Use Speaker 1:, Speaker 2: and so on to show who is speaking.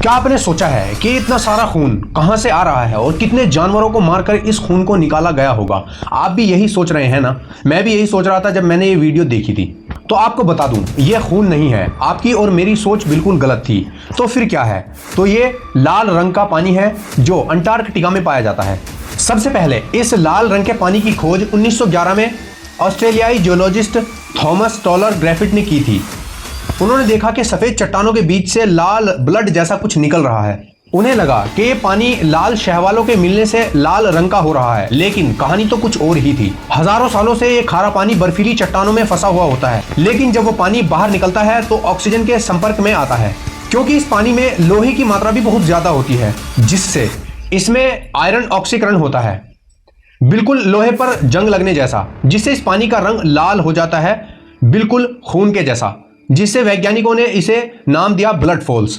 Speaker 1: क्या आपने सोचा है कि इतना सारा खून कहां से आ रहा है और कितने जानवरों को मारकर इस खून को निकाला गया होगा? आप भी यही सोच रहे हैं ना? मैं भी यही सोच रहा था जब मैंने ये वीडियो देखी थी। तो आपको बता दूं, ये खून नहीं है। आपकी और मेरी सोच बिल्कुल गलत थी। तो फिर क्या है? तो ये लाल रंग का पानी है जो अंटार्कटिका में पाया जाता है। सबसे पहले इस लाल रंग के पानी की खोज 1911 में ऑस्ट्रेलियाई जियोलॉजिस्ट थॉमस टॉलर ग्रिफिथ ने की थी। उन्होंने देखा कि सफेद चट्टानों के बीच से लाल ब्लड जैसा कुछ निकल रहा है। उन्हें लगा कि ये पानी लाल शैवालों के मिलने से लाल रंग का हो रहा है, लेकिन कहानी तो कुछ और ही थी। हजारों सालों से ये खारा पानी बर्फीली चट्टानों में फंसा हुआ होता है, लेकिन जब वो पानी बाहर निकलता है तो ऑक्सीजन के संपर्क में आता है। क्योंकि इस पानी में लोहे की मात्रा भी बहुत ज्यादा होती है, जिससे इसमें आयरन ऑक्सीकरण होता है, बिल्कुल लोहे पर जंग लगने जैसा, जिससे इस पानी का रंग लाल हो जाता है, बिल्कुल खून के जैसा, जिससे वैज्ञानिकों ने इसे नाम दिया ब्लड फॉल्स।